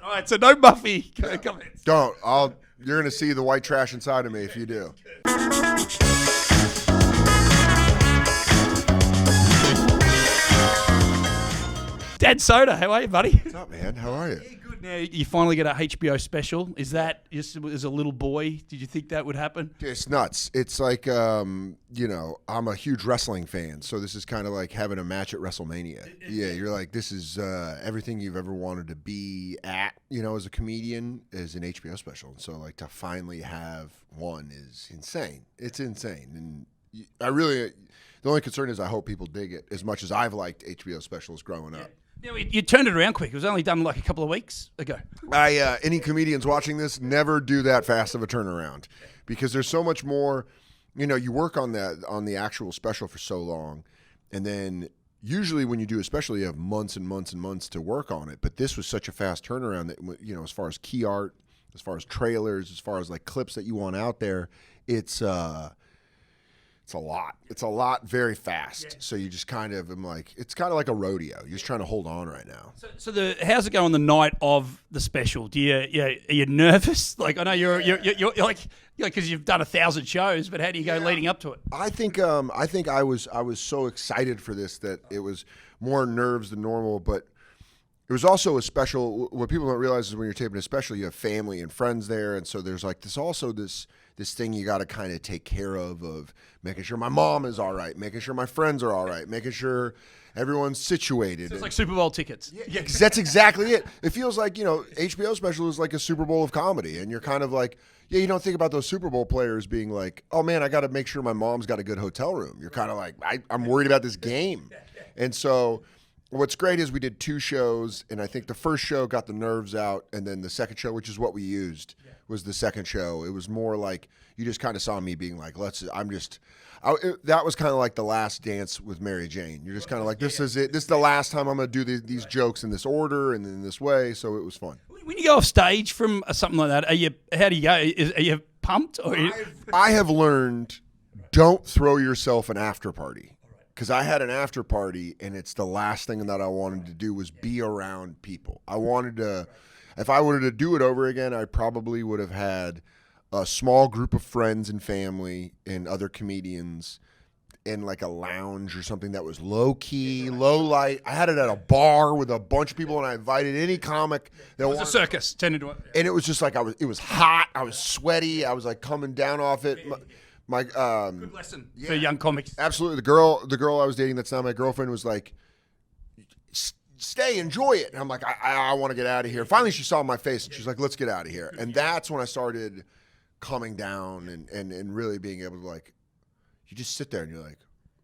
All right, so no Mafee comments. Don't. You're going to see the white trash inside of me if you do. Dan Soder, how are you, buddy? What's up, man? How are you? Yeah, good. Now you finally get a HBO special. Is that just as a little boy? Did you think that would happen? It's nuts. It's like, I'm a huge wrestling fan, so this is kind of like having a match at WrestleMania. Yeah, you're like, this is everything you've ever wanted to be at, as a comedian, is an HBO special. And so, like, to finally have one is insane. It's insane. And the only concern is I hope people dig it as much as I've liked HBO specials growing up. Now, you turned it around quick. It was only done like a couple of weeks ago. Any comedians watching this, never do that fast of a turnaround, because there's so much more. You work on the actual special for so long, and then usually when you do a special, you have months and months and months to work on it. But this was such a fast turnaround that, as far as key art, as far as trailers, as far as like clips that you want out there, it's a lot. It's a lot very fast. Yeah. So you just kind of am like, it's kind of like a rodeo. You're just trying to hold on right now. So how's it go on the night of the special? Are you nervous? Like, I know you're like, because you've done 1,000 shows, but how do you go leading up to it? I think I was so excited for this that it was more nerves than normal, but it was also a special. What people don't realize is when you're taping a special, you have family and friends there, and so there's like this thing you got to kind of take care of making sure my mom is all right, making sure my friends are all right, making sure everyone's situated. So it's like Super Bowl tickets. Yeah, because that's exactly it. It feels like, HBO special is like a Super Bowl of comedy, and you're kind of like, you don't think about those Super Bowl players being like, oh man, I got to make sure my mom's got a good hotel room. You're kind of like, I'm worried about this game. And so what's great is we did 2 shows, and I think the first show got the nerves out, and then the second show, which is what we used, was the second show. It was more like you just kind of saw me being like, that was kind of like the last dance with Mary Jane. You're just kind of like, this is it. This is the last time I'm going to do these jokes in this order and in this way. So it was fun. When you go off stage from something like that, how do you go? Are you pumped? I have learned, don't throw yourself an after party. Because I had an after party, and it's the last thing that I wanted to do was be around people. If I wanted to do it over again, I probably would have had a small group of friends and family and other comedians in like a lounge or something that was low key, low light. I had it at a bar with a bunch of people, and I invited any comic that was a circus tended to. And it was just like it was hot. I was sweaty. I was like coming down off it. My good lesson for young comics. Absolutely. The girl I was dating that's not my girlfriend was like, stay, enjoy it. And I'm like, I want to get out of here. Finally, she saw my face, and she's like, let's get out of here. And that's when I started coming down and really being able to, like, you just sit there and you're like,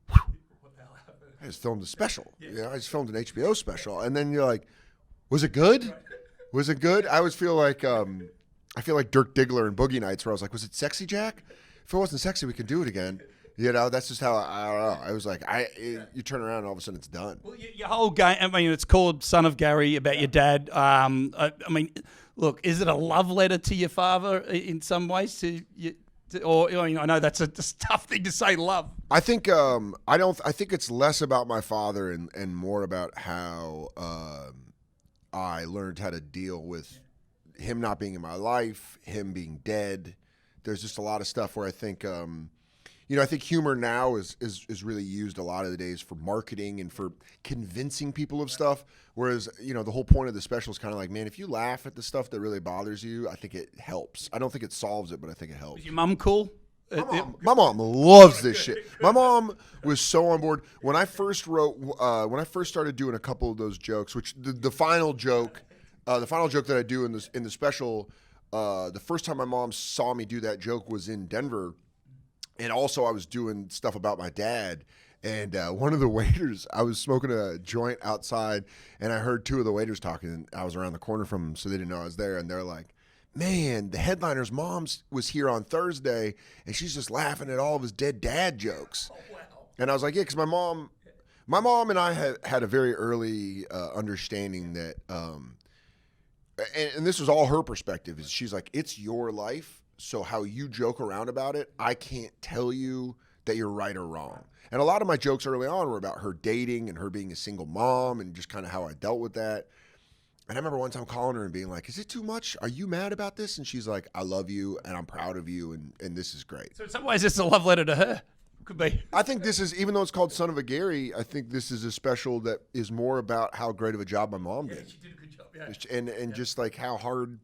I just filmed a special. I just filmed an HBO special. And then you're like, was it good? Was it good? I always feel like Dirk Diggler in Boogie Nights, where I was like, was it sexy, Jack? If it wasn't sexy, we could do it again. That's just how I don't know. I was like, you turn around and all of a sudden it's done. Well, your whole game, I mean, it's called Son of Gary, about your dad. I mean, look, is it a love letter to your father in some ways? I know that's a tough thing to say, love. I think I think it's less about my father and more about how I learned how to deal with him not being in my life, him being dead. There's just a lot of stuff where I think, I think humor now is really used a lot of the days for marketing and for convincing people of stuff. Whereas, the whole point of the special is kind of like, man, if you laugh at the stuff that really bothers you, I think it helps. I don't think it solves it, but I think it helps. Was your mum cool? My mom loves this shit. My mom was so on board. When I first started doing a couple of those jokes, which the final joke that I do in the special, the first time my mom saw me do that joke was in Denver. And also I was doing stuff about my dad. And one of the waiters, I was smoking a joint outside, and I heard 2 of the waiters talking, and I was around the corner from them, so they didn't know I was there. And they're like, man, the headliner's mom was here on Thursday, and she's just laughing at all of his dead dad jokes. Oh, wow. And I was like, yeah, because my mom and I had a very early understanding that, and this was all her perspective, is she's like, it's your life, so how you joke around about it, I can't tell you that you're right or wrong. And a lot of my jokes early on were about her dating and her being a single mom and just kind of how I dealt with that. And I remember one time calling her and being like, "Is it too much? Are you mad about this?" And she's like, "I love you and I'm proud of you and this is great." So in some ways, it's a love letter to her. Could be. I think this is, even though it's called Son of a Gary, I think this is a special that is more about how great of a job my mom did. She did a good job. Yeah. And just like how hard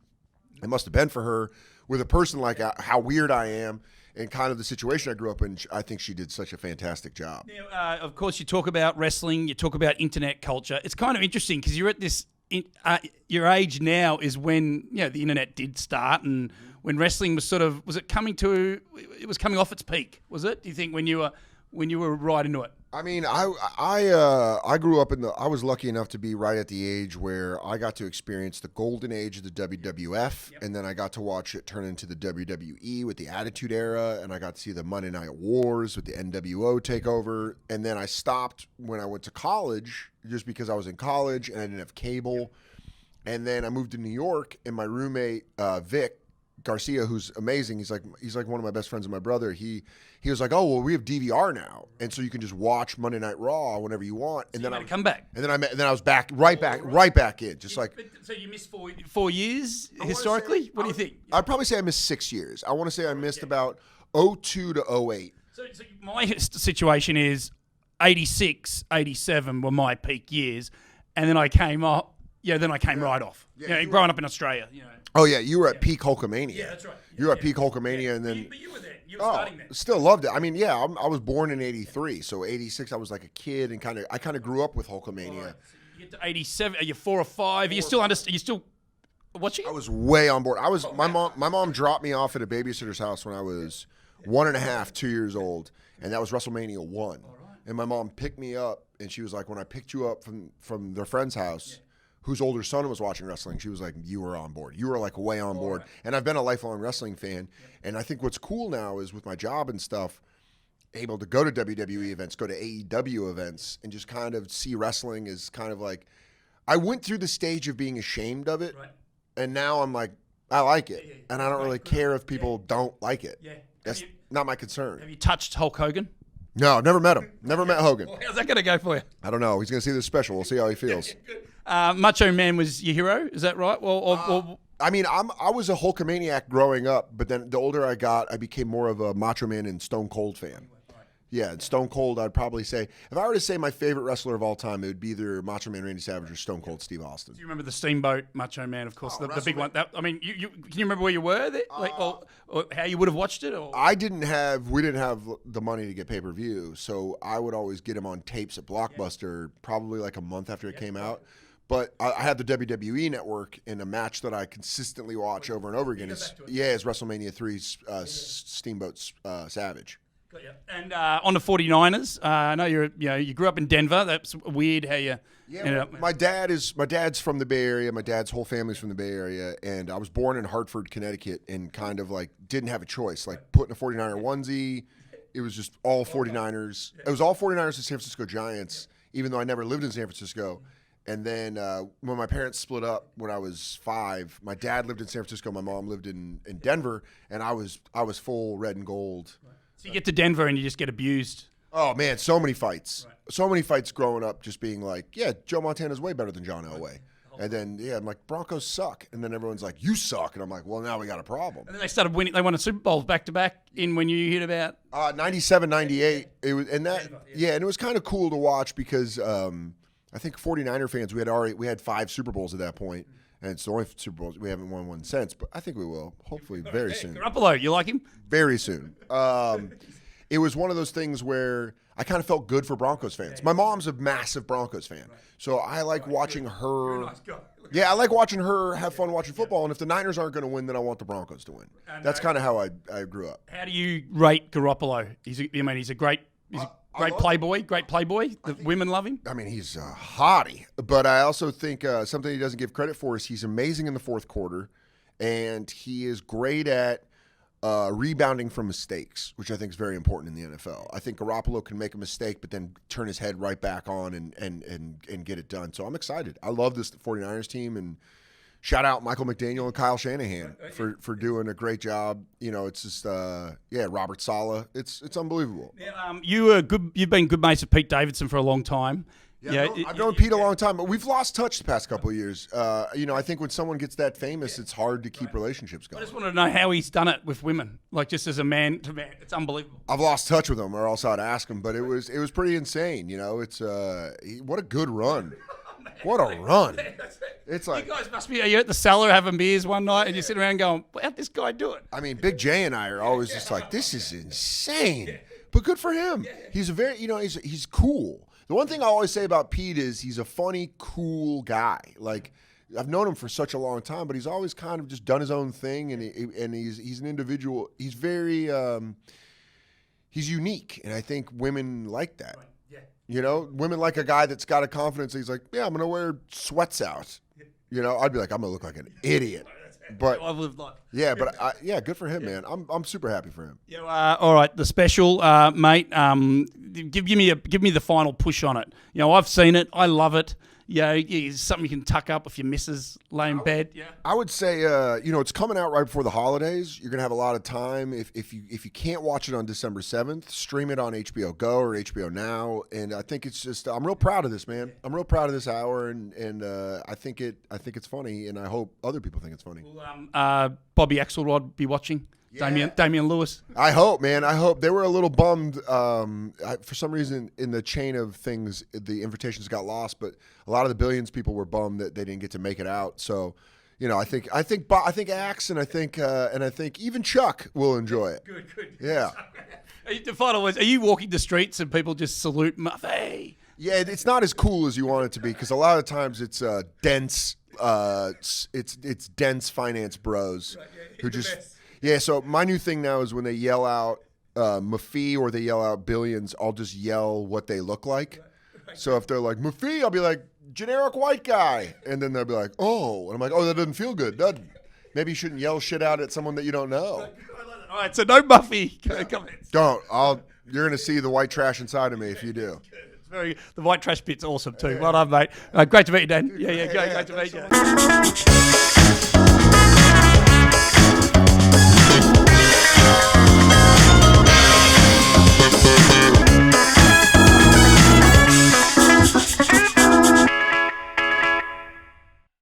it must have been for her with a person like how weird I am and kind of the situation I grew up in. I think she did such a fantastic job. Now, of course, you talk about wrestling, you talk about internet culture. It's kind of interesting because you're at this, your age now is when, the internet did start and when wrestling was was it coming off its peak, was it? Do you think when you were right into it? I mean, I grew up I was lucky enough to be right at the age where I got to experience the golden age of the WWF, and then I got to watch it turn into the WWE with the Attitude Era, and I got to see the Monday Night Wars with the NWO takeover, and then I stopped when I went to college just because I was in college and I didn't have cable, and then I moved to New York, and my roommate Vic Garcia, who's amazing, he's like one of my best friends and my brother. He was like, "Oh, well, we have DVR now, and so you can just watch Monday Night Raw whenever you want." And then I come back, and then I was right back in, just like. So you missed 4 years historically. What do you think? I'd probably say I missed 6 years. I want to say I missed about 02 to 08. So my situation is 86, 87 were my peak years, and then I came off. Yeah, then I came right off. Growing up in Australia, Oh yeah, you were at peak Hulkamania. Yeah, that's right. You were at peak Hulkamania, and then. But you were there. You were starting there. Still loved it. I mean, yeah, I was born in '83, so '86 I was like a kid, and I kind of grew up with Hulkamania. Right. So you get to '87. Are you 4 or 5? Are you still watching? I was way on board. My mom dropped me off at a babysitter's house when I was 1.5, 2 years old, and that was WrestleMania 1. Right. And my mom picked me up, and she was like, when I picked you up from their friend's house. Yeah. Whose older son was watching wrestling, she was like, "You were on board. You were like way on board." Right. And I've been a lifelong wrestling fan. And I think what's cool now is with my job and stuff, able to go to WWE events, go to AEW events, and just kind of see wrestling as kind of like, I went through the stage of being ashamed of it, right. And now I'm like, I like it, and I don't really care if people don't like it. Yeah, that's not my concern. Have you touched Hulk Hogan? No, never met him. Never met Hogan. Well, how's that going to go for you? I don't know. He's going to see this special. We'll see how he feels. Macho Man was your hero, is that right? I mean, I was a Hulkamaniac growing up, but then the older I got, I became more of a Macho Man and Stone Cold fan. Yeah, and Stone Cold, I'd probably say, if I were to say my favorite wrestler of all time, it would be either Macho Man Randy Savage or Stone Cold Steve Austin. Do you remember the Steamboat Macho Man, of course, the big one? Can you remember where you were there? Or how you would have watched it? Or? We didn't have the money to get pay-per-view, so I would always get him on tapes at Blockbuster probably like a month after it came out. But I had the WWE Network, and a match that I consistently watch over and over again is WrestleMania 3's Steamboat Savage. And on the 49ers, I know you grew up in Denver. That's weird how you ended up. My dad's from the Bay Area. My dad's whole family's from the Bay Area, and I was born in Hartford, Connecticut, and kind of like didn't have a choice. Like putting a 49er onesie, it was just all 49ers. It was all 49ers and San Francisco Giants, even though I never lived in San Francisco. And then when my parents split up when I was 5, my dad lived in San Francisco, my mom lived in Denver, and I was full red and gold. Right. So you get to Denver and you just get abused. Oh man, so many fights. Right. So many fights growing up, just being like, yeah, Joe Montana's way better than John Elway. And then I'm like, Broncos suck. And then everyone's like, you suck. And I'm like, well, now we got a problem. And then they started winning. They won a Super Bowl back to back in when you hit about 97, 98. It was, and that and it was kind of cool to watch because I think 49er fans, we had 5 Super Bowls at that point, and it's the only Super Bowl we haven't won one since, but I think we will, hopefully very soon. Garoppolo, you like him? Very soon. It was one of those things where I kind of felt good for Broncos fans. My mom's a massive Broncos fan, so I like watching her. Yeah, I like watching her have fun watching football, and if the Niners aren't going to win, then I want the Broncos to win. That's kind of how I grew up. How do you rate Garoppolo? He's a great playboy. The women love him. I mean, he's a hottie. But I also think something he doesn't give credit for is he's amazing in the fourth quarter, and he is great at rebounding from mistakes, which I think is very important in the NFL. I think Garoppolo can make a mistake, but then turn his head right back on and get it done. So I'm excited. I love this 49ers team, and shout out Michael McDaniel and Kyle Shanahan for doing a great job. You know, it's just Robert Saleh. It's unbelievable. Now, you've been good mates with Pete Davidson for a long time. Yeah, I've known Pete a long time, but we've lost touch the past couple of years. I think when someone gets that famous, it's hard to keep relationships going. I just wanted to know how he's done it with women, like just as a man to man. It's unbelievable. I've lost touch with him, or else I'd ask him. But it was pretty insane. It's what a good run. What a run. It's like You guys must be. You're at the cellar having beers one night, and you sit around going, "How'd this guy do it?" I mean, Big J and I are always just like, this is insane. But good for him. He's a very, he's cool. The one thing I always say about Pete is he's a funny, cool guy. Like, I've known him for such a long time, but he's always kind of just done his own thing, and he's an individual. He's very he's unique, and I think women like that. Women like a guy that's got a confidence. He's like, yeah, I'm gonna wear sweats out. I'd be like, I'm gonna look like an idiot. But I've lived life. yeah, but good for him, man. I'm super happy for him. Yeah. All right, the special, mate. Give me the final push on it. I've seen it. I love it. It's something you can tuck up if your missus lay in bed. Yeah. I would say, it's coming out right before the holidays. You're gonna have a lot of time. If you can't watch it on December 7th, stream it on HBO Go or HBO Now. And I think it's just, I'm real proud of this, man. I'm real proud of this hour, and I think it's funny, and I hope other people think it's funny. Will, Bobby Axelrod be watching? Yeah. Damian Lewis. I hope, man. I hope. They were a little bummed. For some reason, in the chain of things, the invitations got lost. But a lot of the Billions people were bummed that they didn't get to make it out. So, I think Axe and I think even Chuck will enjoy it. Good. Yeah. The final was: are you walking the streets and people just salute Mafee? Yeah, it's not as cool as you want it to be because a lot of times it's dense. It's dense finance bros who just. Yeah, so my new thing now is when they yell out Mafee or they yell out Billions, I'll just yell what they look like. So if they're like, Mafee, I'll be like, generic white guy. And then they'll be like, oh. And I'm like, oh, that doesn't feel good, doesn't it? Maybe you shouldn't yell shit out at someone that you don't know. All right, so no Mafee comments. Don't. You're going to see the white trash inside of me if you do. The white trash bit's awesome too. Well done, mate. Great to meet you, Dan. Yeah, great to meet you.